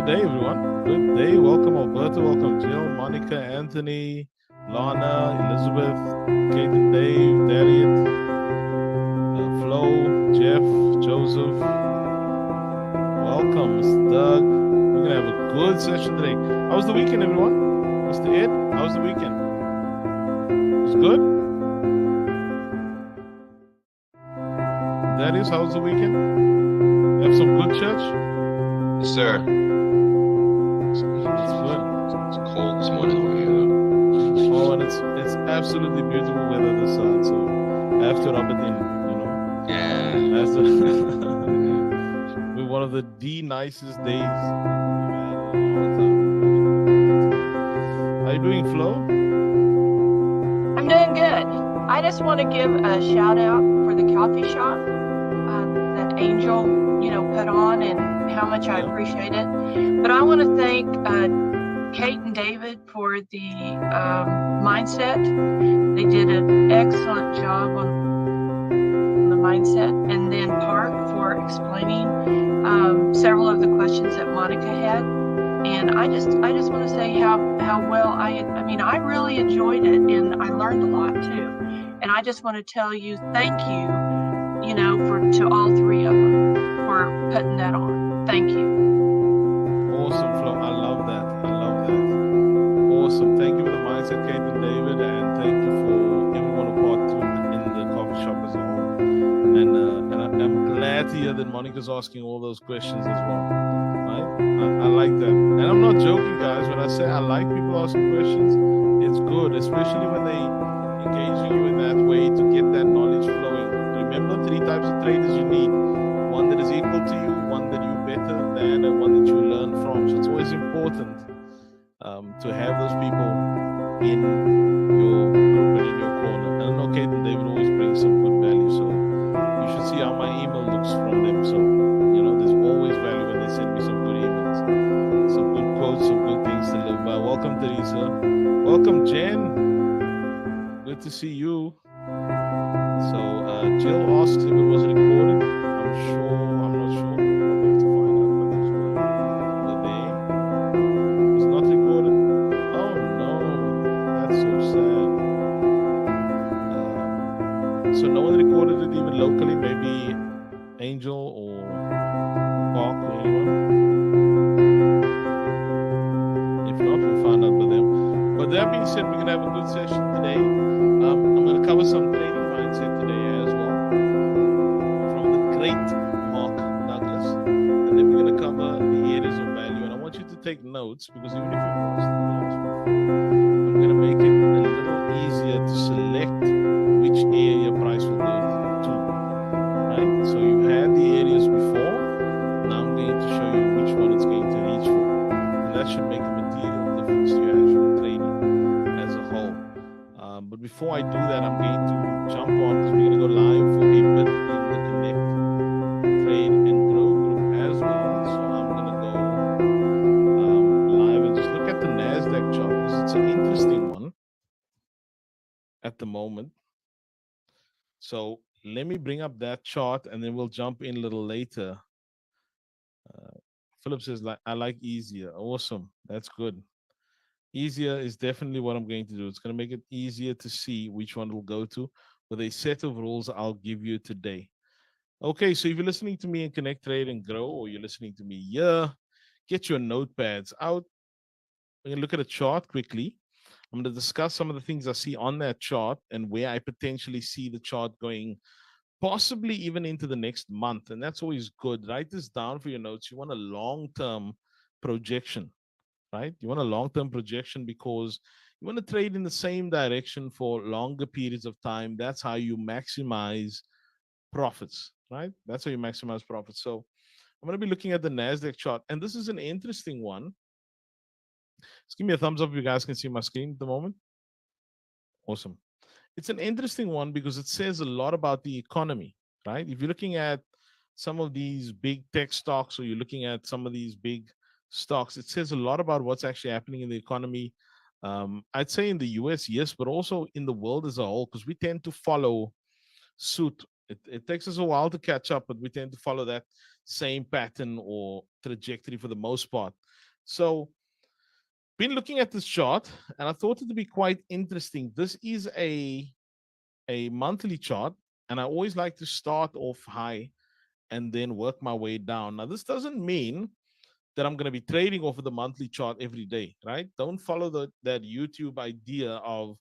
Good day, everyone. Good day. Welcome, Alberta. Welcome, Jill, Monica, Anthony, Lana, Elizabeth, Kate and Dave, Dariet, Flo, Jeff, Joseph. Welcome, Mr. Doug. We're going to have a good session today. How was the weekend, everyone? Mr. Ed, how was the weekend? It was good? Darius, how was the weekend? Have some good church? Yes, sir. That's good. It's cold this morning over here, though. Oh, and it's absolutely beautiful weather this side, so I have to rub it in, Yeah. We're one of the nicest days we've had in a long time. How you doing, Flo? I'm doing good. I just want to give a shout out for the coffee shop that Angel, put on, and how much I appreciate it. But I want to thank Kate and David for the mindset. They did an excellent job on the mindset, and then Park for explaining several of the questions that Monica had. And I just want to say how well I really enjoyed it, and I learned a lot too. And I just want to tell you thank you, to all three of them for putting that on. Thank you. Awesome, Flo. I love that. Awesome. Thank you for the mindset, Kate and David, and thank you for everyone who participated in the coffee shop as a whole. And I'm glad to hear that Monica's asking all those questions as well. Right? I like that. And I'm not joking, guys. When I say I like people asking questions, it's good, especially when they engage you in that way to get that knowledge flowing. Remember, 3 types of traders you need. One that is equal to you, one that you're better than, and one that you learn from. So it's always important to have those people in your group and in your corner. And I know Kate and David always bring some good value, so you should see how my email looks from them. So, there's always value when they send me some good emails, some good quotes, some good things to live by. Welcome, Teresa. Welcome, Jen. Good to see you. So, Jill asks if it was recorded. I'm not sure. I'll have to find out whether were they. It was not recorded. Oh no, that's so sad. So no one recorded it even locally. Maybe Angel or Park or anyone. If not, we'll find out by them. But that being said, we're gonna have a good session today. I'm gonna cover some trading mindset today as well from the great Mark Douglas, and then we're gonna cover the areas of value. And I want you to take notes, because even if you've watched the class before, I'm gonna make it a little easier to select which area price will go to. Right? So you had the areas before. Now I'm going to show you which one it's going to reach for, and that should make a material difference to your actual trading as a whole. But before I do that, I'm going to jump on, because we're going to go live for a bit in the Connect, Trade, and Grow group as well. So I'm going to go live and just look at the NASDAQ chart, because it's an interesting one at the moment. So let me bring up that chart, and then we'll jump in a little later. Philip says, I like easier. Awesome. That's good. Easier is definitely what I'm going to do. It's going to make it easier to see which one will go to with a set of rules I'll give you today. Okay, so if you're listening to me in Connect, Trade, and Grow, or you're listening to me here, get your notepads out. We're going to look at a chart quickly. I'm going to discuss some of the things I see on that chart and where I potentially see the chart going, possibly even into the next month. And that's always good. Write this down for your notes. You want a long-term projection. Right? You want a long-term projection because you want to trade in the same direction for longer periods of time. That's how you maximize profits, right? That's how you maximize profits. So I'm going to be looking at the NASDAQ chart, and this is an interesting one. Just give me a thumbs up if you guys can see my screen at the moment. Awesome. It's an interesting one because it says a lot about the economy, right? If you're looking at some of these big tech stocks, or you're looking at some of these big stocks, it says a lot about what's actually happening in the economy. I'd say in the US, yes, but also in the world as a whole, because we tend to follow suit. It takes us a while to catch up, but we tend to follow that same pattern or trajectory for the most part. So, been looking at this chart, and I thought it to be quite interesting. This is a monthly chart, and I always like to start off high and then work my way down. Now, this doesn't mean that I'm going to be trading off of the monthly chart every day, right? Don't follow that YouTube idea of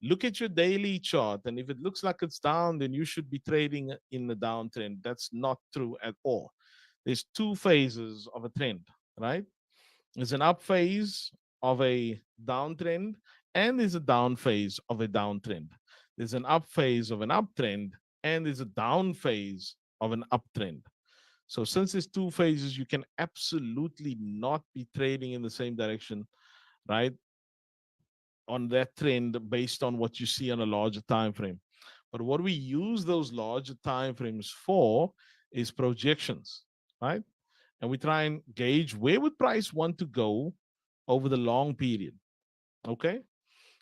look at your daily chart, and if it looks like it's down, then you should be trading in the downtrend. That's not true at all. There's two phases of a trend, right? There's an up phase of a downtrend, and there's a down phase of a downtrend. There's an up phase of an uptrend, and there's a down phase of an uptrend. So since there's two phases, you can absolutely not be trading in the same direction, right? On that trend based on what you see on a larger time frame. But what we use those larger time frames for is projections, right? And we try and gauge where would price want to go over the long period. Okay.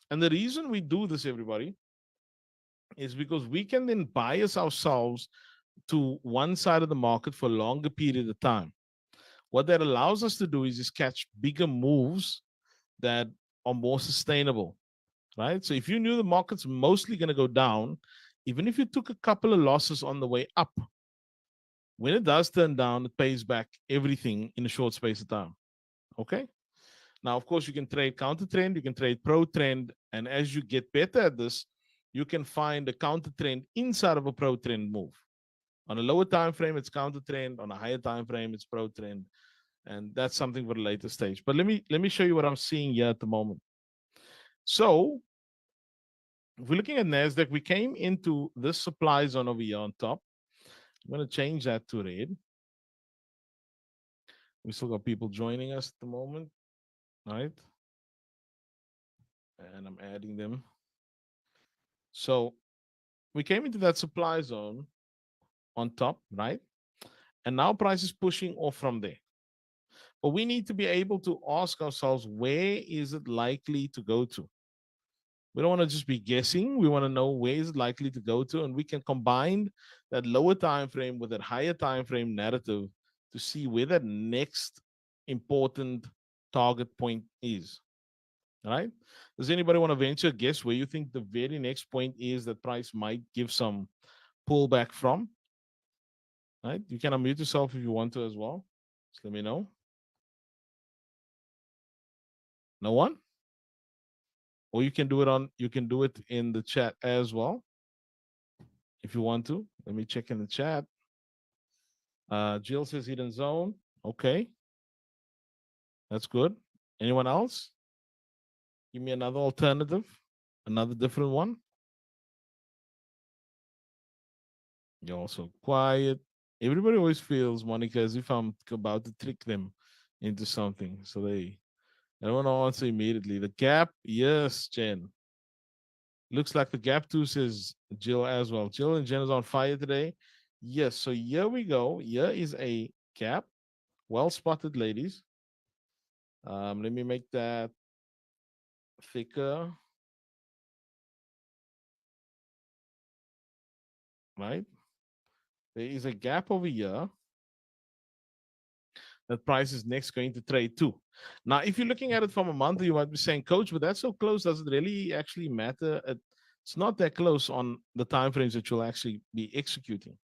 And the reason we do this, everybody, is because we can then bias ourselves to one side of the market for a longer period of time. What that allows us to do is just catch bigger moves that are more sustainable, right? So if you knew the market's mostly going to go down, even if you took a couple of losses on the way up, when it does turn down, it pays back everything in a short space of time. Okay. Now, of course, you can trade counter trend, you can trade pro trend, and as you get better at this, you can find a counter trend inside of a pro trend move. On a lower time frame, it's counter trend. On a higher time frame, it's pro trend, and that's something for the later stage. But let me show you what I'm seeing here at the moment. So, if we're looking at Nasdaq, we came into this supply zone over here on top. I'm going to change that to red. We still got people joining us at the moment, right? And I'm adding them. So we came into that supply zone on top, right? And now price is pushing off from there. But we need to be able to ask ourselves, where is it likely to go to? We don't want to just be guessing. We want to know where is it likely to go to, and we can combine that lower time frame with that higher time frame narrative to see where that next important target point is. All right. Does anybody want to venture a guess where you think the very next point is that price might give some pullback from? Right? You can unmute yourself if you want to as well. Just let me know. No one? Or you can do it in the chat as well if you want to. Let me check in the chat. Jill says hidden zone. Okay. That's good. Anyone else? Give me another alternative, another different one. You're also quiet. Everybody always feels, Monica, as if I'm about to trick them into something. So they don't want to answer immediately. The gap, yes, Jen. Looks like the gap too, says Jill as well. Jill and Jen is on fire today. Yes, so here we go. Here is a gap. Well spotted, ladies. Let me make that thicker. Right? There is a gap over here that price is next going to trade to. Now, if you're looking at it from a month, you might be saying, Coach, but that's so close. Does it really actually matter? It's not that close on the time frames that you'll actually be executing,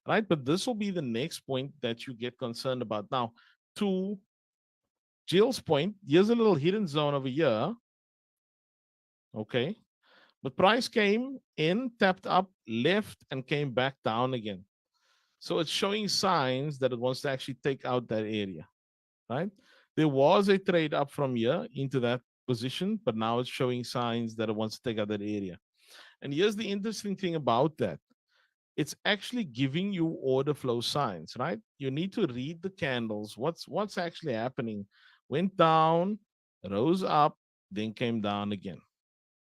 right? But this will be the next point that you get concerned about. Now, to Jill's point, here's a little hidden zone over here. Okay. But price came in, tapped up, left, and came back down again. So it's showing signs that it wants to actually take out that area, right? There was a trade up from here into that position, but now it's showing signs that it wants to take out that area. And here's the interesting thing about that. It's actually giving you order flow signs, right? You need to read the candles. What's actually happening? Went down, rose up, then came down again,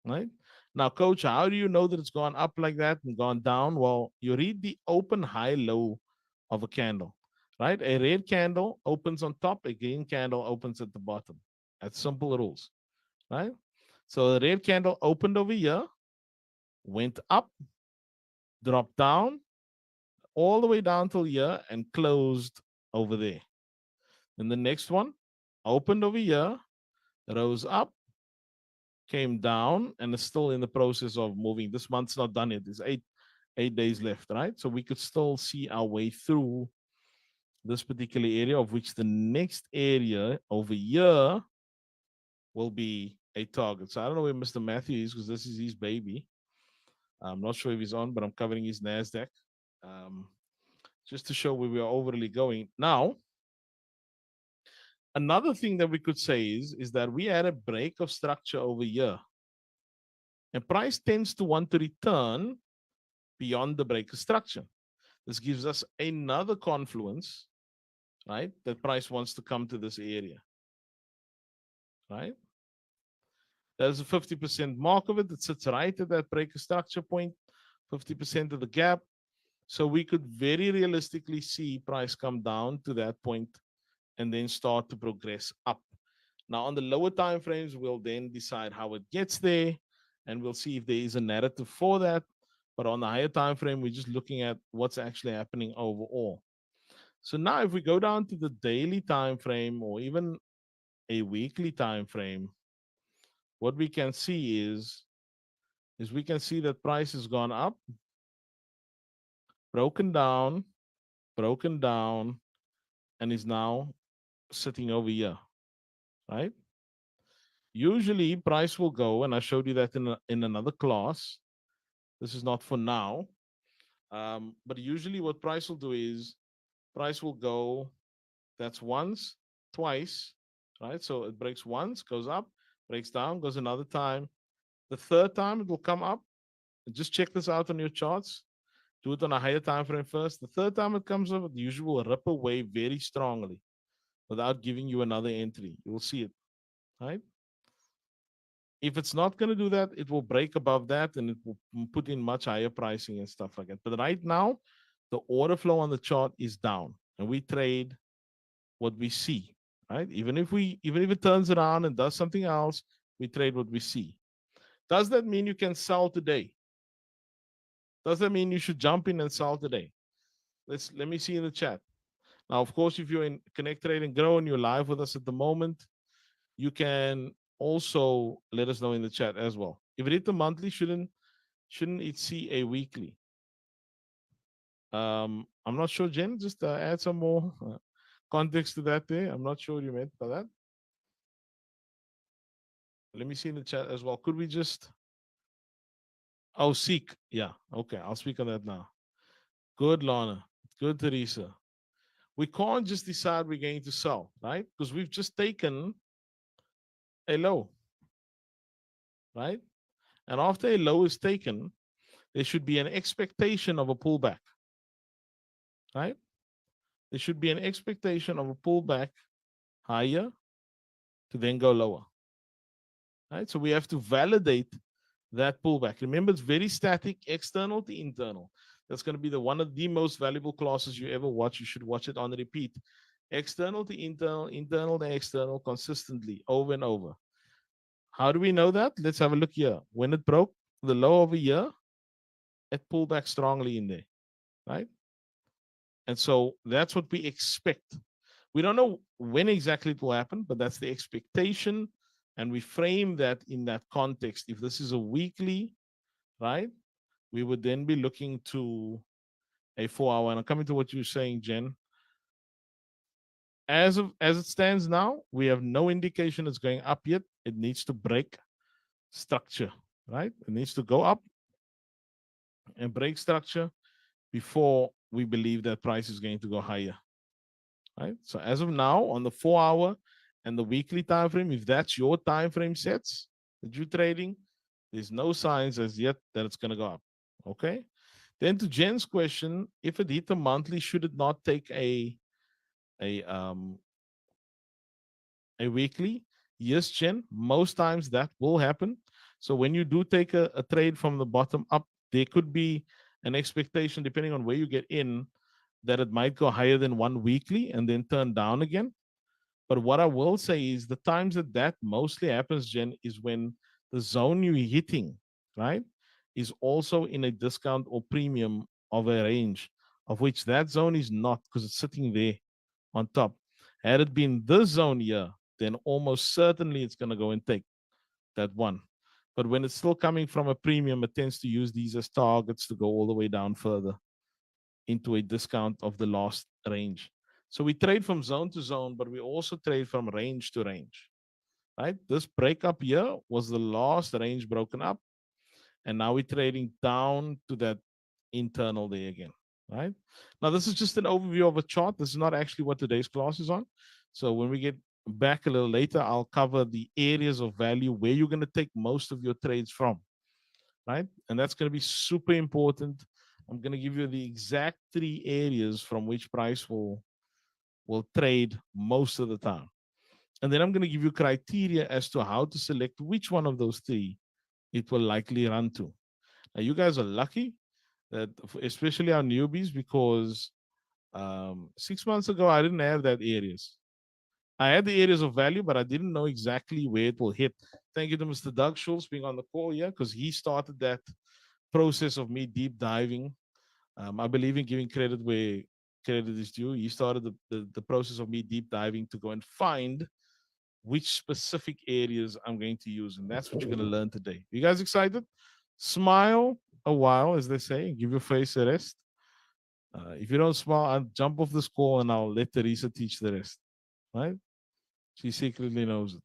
right? Now, coach, how do you know that it's gone up like that and gone down? Well, you read the open high low of a candle, right? A red candle opens on top, a green candle opens at the bottom. That's simple rules, right? So the red candle opened over here, went up, dropped down, all the way down till here and closed over there. And the next one opened over here, rose up, came down, and is still in the process of moving. This month's not done yet. There's eight days left, right? So we could still see our way through this particular area, of which the next area over here will be a target. So I don't know where Mr. Matthew is because this is his baby. I'm not sure if he's on, but I'm covering his NASDAQ um, just to show where we are overly going. Now, another thing that we could say is that we had a break of structure over here. And price tends to want to return beyond the break of structure. This gives us another confluence, right? That price wants to come to this area, right? There's a 50% mark of it that sits right at that break of structure point, 50% of the gap. So we could very realistically see price come down to that point and then start to progress up. Now, on the lower time frames, we'll then decide how it gets there, and we'll see if there is a narrative for that. But on the higher time frame, we're just looking at what's actually happening overall. So now, if we go down to the daily time frame or even a weekly time frame, what we can see is we can see that price has gone up, broken down, and is now sitting over here, right? Usually price will go, and I showed you that in another class. This is not for now. But usually what price will do is price will go, that's once, twice, right? So it breaks once, goes up, breaks down, goes another time. The third time it will come up. Just check this out on your charts. Do it on a higher time frame first. The third time it comes up, the usual rip away very strongly without giving you another entry. You will see it, right? If it's not going to do that, it will break above that and it will put in much higher pricing and stuff like that. But right now, the order flow on the chart is down and we trade what we see, right? Even if it turns around and does something else, we trade what we see. Does that mean you can sell today? Does that mean you should jump in and sell today? Let me see in the chat. Now, of course, if you're in Connect Trade and Grow and you're live with us at the moment, you can also let us know in the chat as well. If it hit the monthly, shouldn't it see a weekly? I'm not sure, Jen. Just add some more context to that there. I'm not sure what you meant by that. Let me see in the chat as well. Could we just... Oh, seek. Yeah. Okay. I'll speak on that now. Good, Lana. Good, Teresa. We can't just decide we're going to sell, right? Because we've just taken a low, right? And after a low is taken, there should be an expectation of a pullback, right? There should be an expectation of a pullback higher to then go lower, right? So we have to validate that pullback. Remember, it's very static, external to internal. That's going to be one of the most valuable classes you ever watch. You should watch it on repeat. External to internal, internal to external, consistently, over and over. How do we know that? Let's have a look here. When it broke the low over here, it pulled back strongly in there, right? And so that's what we expect. We don't know when exactly it will happen, but that's the expectation. And we frame that in that context. If this is a weekly, right, we would then be looking to a 4-hour. And I'm coming to what you're saying, Jen. As it stands now, we have no indication it's going up yet. It needs to break structure, right? It needs to go up and break structure before we believe that price is going to go higher, right? So as of now, on the 4-hour and the weekly time frame, if that's your time frame sets that you're trading, there's no signs as yet that it's going to go up. Okay. Then to Jen's question, if it hit the monthly, should it not take a weekly? Yes, Jen. Most times that will happen. So when you do take a trade from the bottom up, there could be an expectation, depending on where you get in, that it might go higher than one weekly and then turn down again. But what I will say is the times that mostly happens, Jen, is when the zone you're hitting, right, is also in a discount or premium of a range, of which that zone is not, because it's sitting there on top. Had it been this zone here, then almost certainly it's going to go and take that one. But when it's still coming from a premium, it tends to use these as targets to go all the way down further into a discount of the last range. So we trade from zone to zone, but we also trade from range to range, right? This breakup here was the last range broken up, and now we're trading down to that internal day again, right? Now, this is just an overview of a chart. This is not actually what today's class is on. So when we get back a little later, I'll cover the areas of value where you're going to take most of your trades from, right? And that's going to be super important. I'm going to give you the exact 3 areas from which price will trade most of the time. And then I'm going to give you criteria as to how to select which one of those 3 it will likely run to. Now, you guys are lucky that, especially our newbies, because 6 months ago, I didn't have that areas. I had the areas of value, but I didn't know exactly where it will hit. Thank you to Mr. Doug Schultz being on the call here, because he started that process of me deep diving. I believe in giving credit where credit is due. He started the process of me deep diving to go and find which specific areas I'm going to use. And that's what you're going to learn today. You guys excited? Smile a while, as they say, and give your face a rest. If you don't smile, I'll jump off this call and I'll let Teresa teach the rest. Right? She secretly knows it.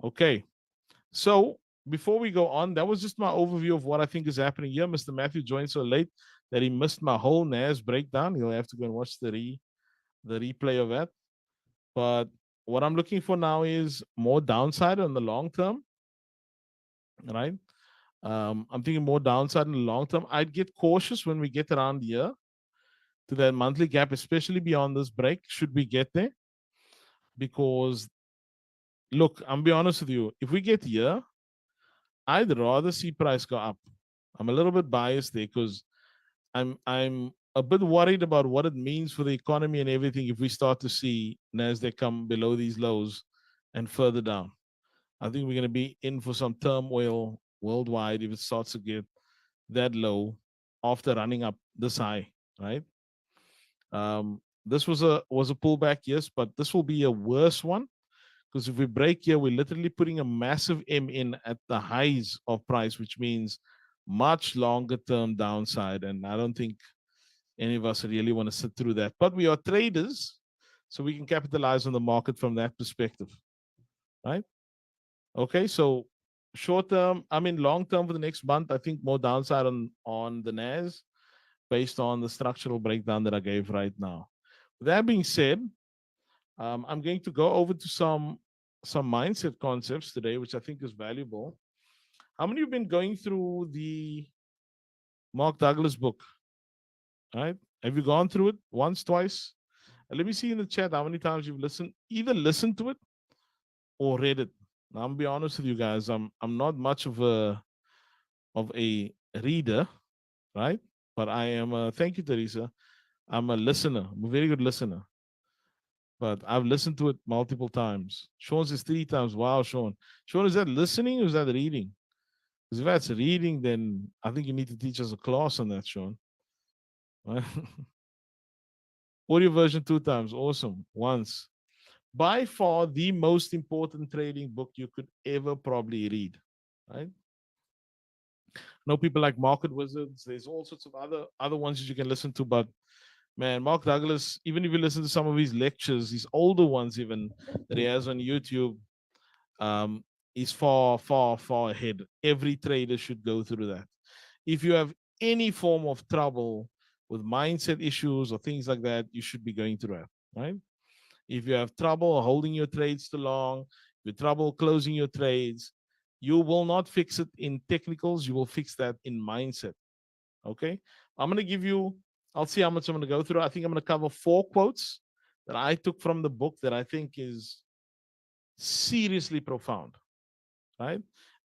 Okay. So before we go on, that was just my overview of what I think is happening here. Mr. Matthew joined so late that he missed my whole NAS breakdown. He'll have to go and watch the replay of that. But what I'm looking for now is more downside on the long term, right? I'm thinking more downside in the long term. I'd get cautious when we get around here to that monthly gap, especially beyond this break, should we get there. Because, look, I'm be honest with you, if we get here, I'd rather see price go up. I'm a little bit biased there because I'm a bit worried about what it means for the economy and everything if we start to see Nasdaq come below these lows and further down. I think we're going to be in for some turmoil worldwide if it starts to get that low after running up this high, right? This was a pullback, yes, but this will be a worse one because if we break here, we're literally putting a massive M in at the highs of price, which means much longer term downside. And I don't think any of us really want to sit through that. But we are traders, so we can capitalize on the market from that perspective, right? Okay, so short term, I mean long term for the next month, I think more downside on the NAS based on the structural breakdown that I gave right now. With that being said, I'm going to go over to some mindset concepts today, which I think is valuable. How many of you have been going through the Mark Douglas book? Right? Have you gone through it once, twice? Let me see in the chat how many times you've either listened to it or read it. Now, I'm gonna be honest with you guys. I'm not much of a reader, right? But I am a thank you, Teresa. I'm a listener. I'm a very good listener. But I've listened to it multiple times. Sean says 3 times. Wow, Sean. Sean, is that listening or is that reading? Because if that's reading, then I think you need to teach us a class on that, Sean. Right? Audio version 2 times. Awesome. Once. By far the most important trading book you could ever probably read. Right? Know people like Market Wizards. There's all sorts of other ones that you can listen to, but man, Mark Douglas, even if you listen to some of his lectures, his older ones even that he has on YouTube, um, is far, far, far ahead. Every trader should go through that. If you have any form of trouble with mindset issues or things like that, you should be going through that, right? If you have trouble holding your trades too long, if you have trouble closing your trades, you will not fix it in technicals. You will fix that in mindset. Okay. I'm going to give you, I'll see how much I'm going to go through. I think I'm going to cover 4 quotes that I took from the book that I think is seriously profound. Right.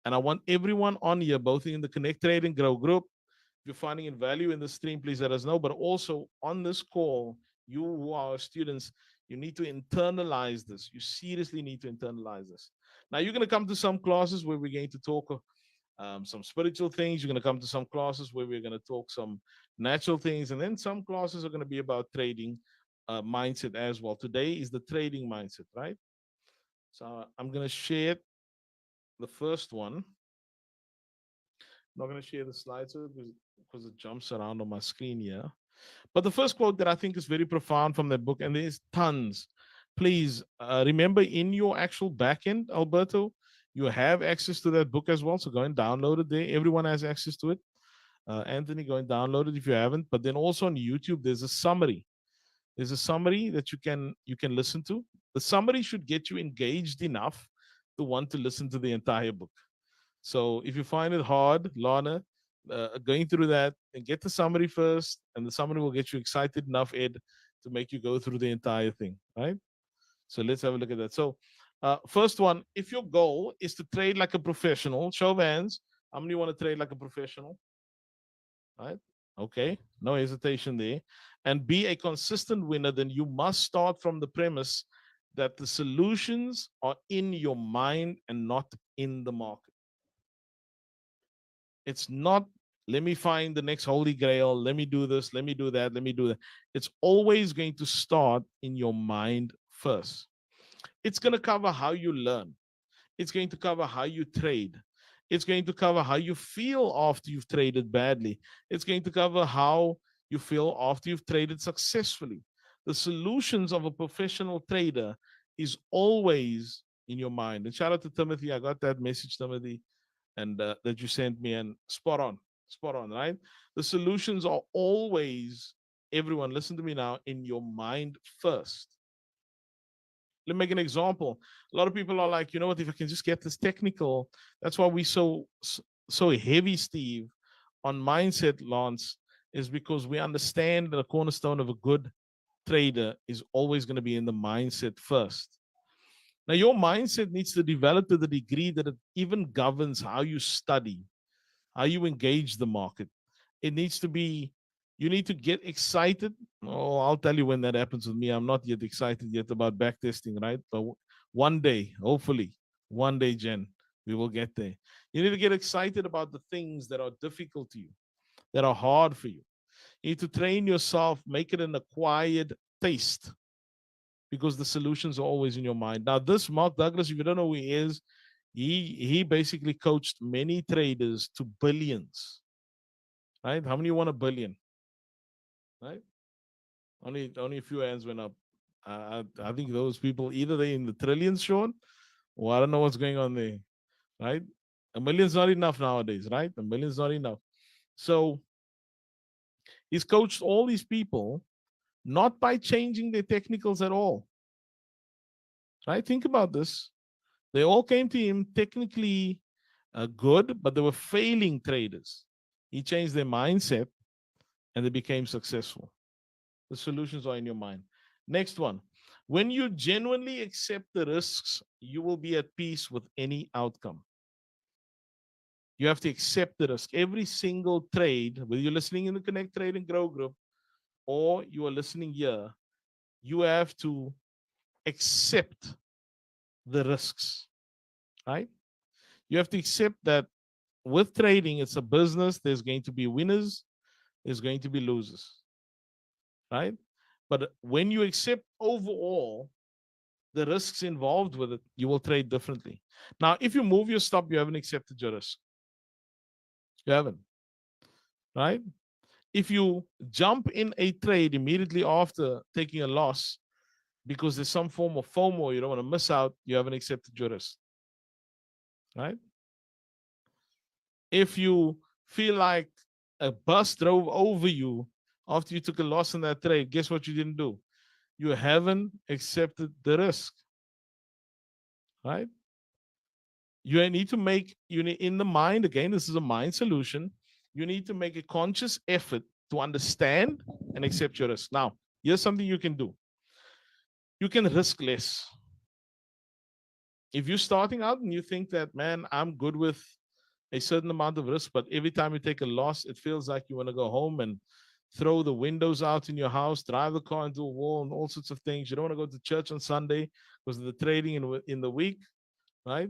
And I want everyone on here, both in the Connect Trade and Grow group. If you're finding in value in the stream, please let us know. But also on this call, you who are students, you need to internalize this. You seriously need to internalize this. Now, you're going to come to some classes where we're going to talk some spiritual things. You're going to come to some classes where we're going to talk some natural things. And then some classes are going to be about trading mindset as well. Today is the trading mindset, right? So I'm going to share the first one. I'm not going to share the slides because it jumps around on my screen here. But the first quote that I think is very profound from that book, and there's tons. Please remember in your actual backend, Alberto, you have access to that book as well. So go and download it there. Everyone has access to it. Anthony, go and download it if you haven't. But then also on YouTube, there's a summary. There's a summary that you can listen to. The summary should get you engaged enough to want to listen to the entire book. So if you find it hard, Lana, going through that and get the summary first, and the summary will get you excited enough, Ed, to make you go through the entire thing, right? So let's have a look at that. So, first one, if your goal is to trade like a professional, show of hands, how many want to trade like a professional, right? Okay, no hesitation there. And be a consistent winner, then you must start from the premise that the solutions are in your mind and not in the market. It's not, let me find the next holy grail, let me do this, let me do that, let me do that. It's always going to start in your mind first. It's going to cover how you learn. It's going to cover how you trade. It's going to cover how you feel after you've traded badly. It's going to cover how you feel after you've traded successfully. The solutions of a professional trader is always in your mind. And shout out to Timothy. I got that message, Timothy, and that you sent me, and spot on, right? The solutions are always, everyone, listen to me now, in your mind first. Let me make an example. A lot of people are like, you know what, if I can just get this technical, that's why we so heavy, Steve, on mindset, Lance, is because we understand that the cornerstone of a good trader is always going to be in the mindset first. Now, your mindset needs to develop to the degree that it even governs how you study, how you engage the market. It needs to be, you need to get excited. Oh, I'll tell you when that happens with me. I'm not yet excited yet about backtesting, right? But one day, hopefully, one day, Jen, we will get there. You need to get excited about the things that are difficult to you, that are hard for you. You need to train yourself, make it an acquired taste, because the solutions are always in your mind. Now, this Mark Douglas, if you don't know who he is, he basically coached many traders to billions. Right? How many want a billion? Right? Only a few hands went up. I think those people either they in the trillions, Sean, or I don't know what's going on there. Right? A million's not enough nowadays, right? A million's not enough. So he's coached all these people not by changing their technicals at all. Right? Think about this. They all came to him technically good, but they were failing traders. He changed their mindset and they became successful. The solutions are in your mind. Next one. When you genuinely accept the risks, you will be at peace with any outcome. You have to accept the risk. Every single trade, whether you're listening in the Connect Trade and Grow group or you are listening here, you have to accept the risks, right? You have to accept that with trading, it's a business. There's going to be winners, there's going to be losers, right? But when you accept overall the risks involved with it, you will trade differently. Now, if you move your stop, you haven't accepted your risk. You haven't, right? If you jump in a trade immediately after taking a loss because there's some form of FOMO, you don't want to miss out, you haven't accepted your risk, right? If you feel like a bus drove over you after you took a loss in that trade, guess what you didn't do? You haven't accepted the risk, right? You need to make, you need, in the mind, again, this is a mind solution. You need to make a conscious effort to understand and accept your risk. Now, here's something you can do. You can risk less. If you're starting out and you think that, man, I'm good with a certain amount of risk, but every time you take a loss, it feels like you want to go home and throw the windows out in your house, drive the car into a wall, and all sorts of things. You don't want to go to church on Sunday because of the trading in the week, right?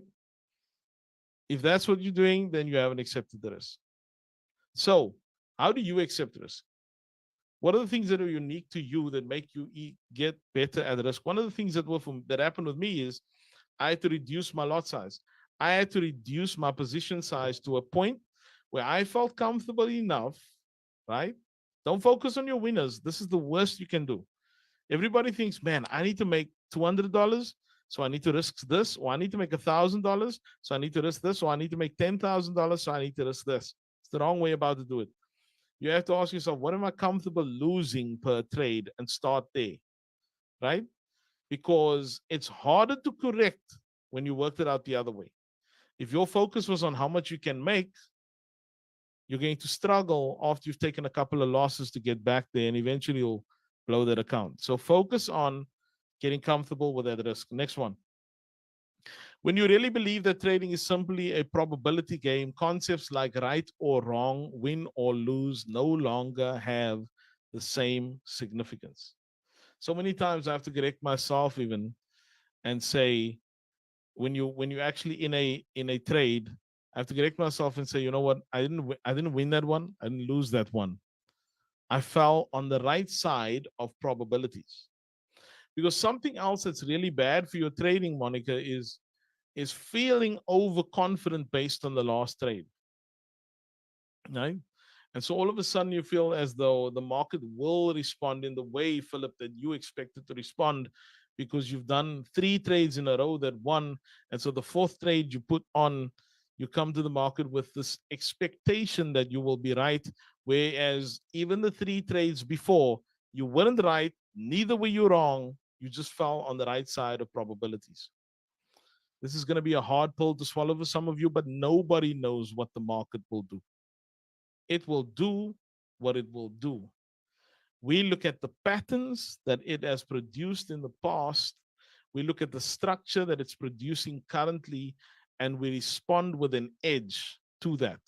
If that's what you're doing, then you haven't accepted the risk. So, how do you accept risk? What are the things that are unique to you that make you get better at risk? One of the things that happened with me is I had to reduce my lot size. I had to reduce my position size to a point where I felt comfortable enough, right? Don't focus on your winners. This is the worst you can do. Everybody thinks, man, I need to make $200, so I need to risk this, or I need to make $1,000, so I need to risk this, or I need to make $10,000, so I need to risk this. It's the wrong way about to do it. You have to ask yourself, what am I comfortable losing per trade, and start there, right? Because it's harder to correct when you worked it out the other way. If your focus was on how much you can make, you're going to struggle after you've taken a couple of losses to get back there, and eventually you'll blow that account. So focus on getting comfortable with that risk. Next one. When you really believe that trading is simply a probability game, concepts like right or wrong, win or lose no longer have the same significance. So many times I have to correct myself even and say, when you actually in a trade, I have to correct myself and say, you know what, I didn't win that one, I didn't lose that one. I fell on the right side of probabilities. Because something else that's really bad for your trading, Monica, is feeling overconfident based on the last trade. Right? And so all of a sudden you feel as though the market will respond in the way, Philip, that you expected to respond, because you've done 3 trades in a row that won. And so the fourth trade you put on, you come to the market with this expectation that you will be right. Whereas even the 3 trades before, you weren't right, neither were you wrong. You just fell on the right side of probabilities. This is going to be a hard pill to swallow for some of you, but nobody knows what the market will do. It will do what it will do. We look at the patterns that it has produced in the past. We look at the structure that it's producing currently, and we respond with an edge to that.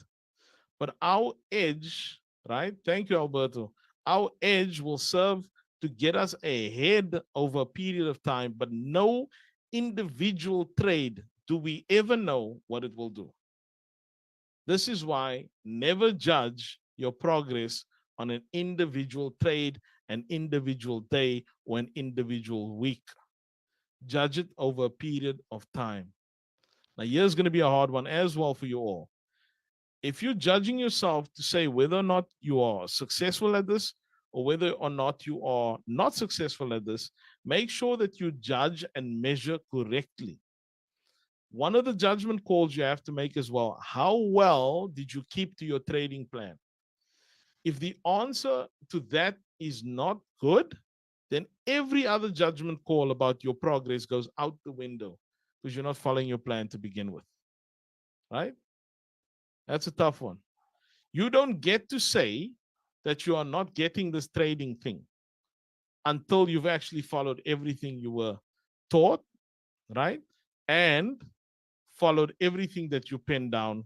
But our edge, right? Thank you, Alberto. Our edge will serve to get us ahead over a period of time, but no individual trade do we ever know what it will do. This is why never judge your progress on an individual trade, an individual day, or an individual week. Judge it over a period of time. Now, here's going to be a hard one as well for you all. If you're judging yourself to say whether or not you are successful at this or whether or not you are not successful at this, make sure that you judge and measure correctly. One of the judgment calls you have to make as well, how well did you keep to your trading plan? If the answer to that is not good, then every other judgment call about your progress goes out the window because you're not following your plan to begin with, right? That's a tough one. You don't get to say that you are not getting this trading thing until you've actually followed everything you were taught, right? And followed everything that you penned down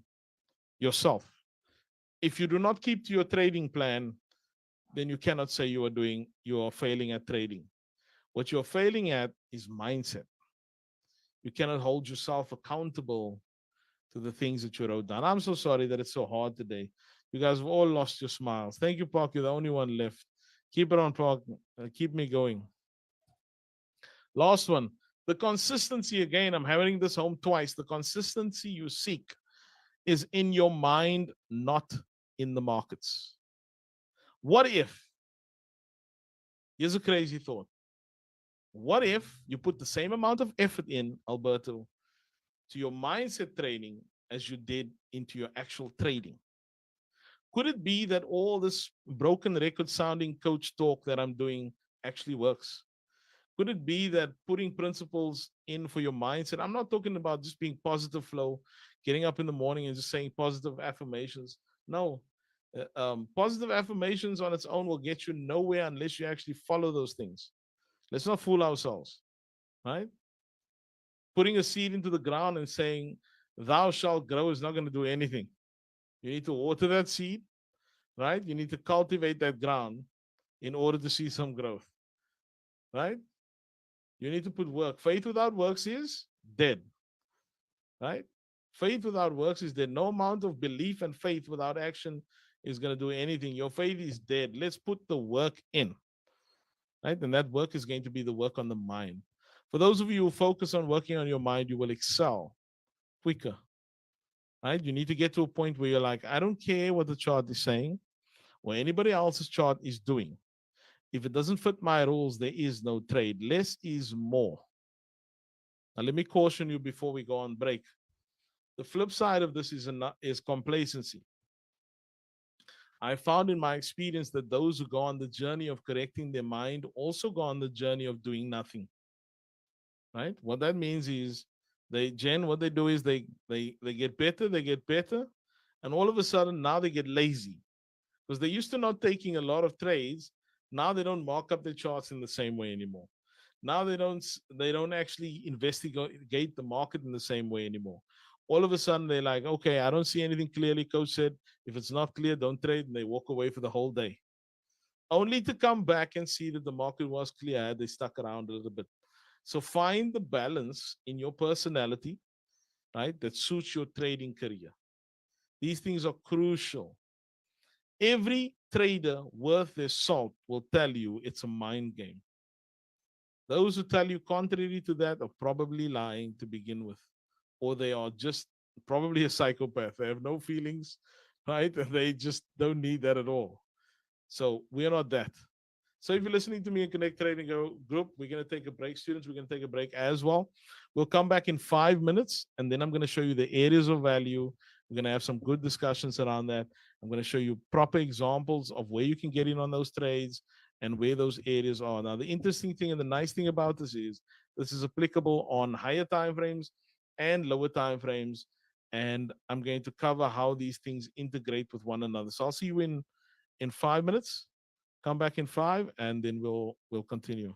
yourself. If you do not keep to your trading plan, then you cannot say you are failing at trading. What you're failing at is mindset. You cannot hold yourself accountable to the things that you wrote down. I'm so sorry that it's so hard today. You guys have all lost your smiles. Thank you, Park. You're the only one left. Keep it on, Park. Keep me going. Last one. The consistency, again, I'm hammering this home twice. The consistency you seek is in your mind, not in the markets. What if, here's a crazy thought. What if you put the same amount of effort in, Alberto, to your mindset training as you did into your actual trading? Could it be that all this broken record sounding coach talk that I'm doing actually works? Could it be that putting principles in for your mindset? I'm not talking about just being positive flow, getting up in the morning and just saying positive affirmations. No, positive affirmations on its own will get you nowhere unless you actually follow those things. Let's not fool ourselves, right? Putting a seed into the ground and saying, thou shalt grow is not going to do anything. You need to water that seed, right? You need to cultivate that ground in order to see some growth, right? You need to put work. Faith without works is dead, right? Faith without works is dead. No amount of belief and faith without action is going to do anything. Your faith is dead. Let's put the work in, right? And that work is going to be the work on the mind. For those of you who focus on working on your mind, you will excel quicker, right? You need to get to a point where you're like, I don't care what the chart is saying or anybody else's chart is doing. If it doesn't fit my rules, there is no trade. Less is more. Now, let me caution you before we go on break. The flip side of this is complacency. I found in my experience that those who go on the journey of correcting their mind also go on the journey of doing nothing. Right? What that means is what they do is they get better, and all of a sudden now they get lazy because they used to not taking a lot of trades. Now they don't mark up their charts in the same way anymore. Now they don't actually investigate the market in the same way anymore. All of a sudden they're like, okay, I don't see anything clearly. Coach said, if it's not clear, don't trade, and they walk away for the whole day, only to come back and see that the market was clear. They stuck around a little bit. So find the balance in your personality, right, that suits your trading career. These things are crucial. Every trader worth their salt will tell you it's a mind game. Those who tell you contrary to that are probably lying to begin with, or they are just probably a psychopath. They have no feelings, right? And they just don't need that at all. So we are not that. So if you're listening to me in Connect Trading Group, we're going to take a break. Students, we're going to take a break as well. We'll come back in 5 minutes, and then I'm going to show you the areas of value. We're going to have some good discussions around that. I'm going to show you proper examples of where you can get in on those trades and where those areas are. Now, the interesting thing and the nice thing about this is applicable on higher time frames and lower time frames. And I'm going to cover how these things integrate with one another. So I'll see you in 5 minutes. Come back in 5, and then we'll continue.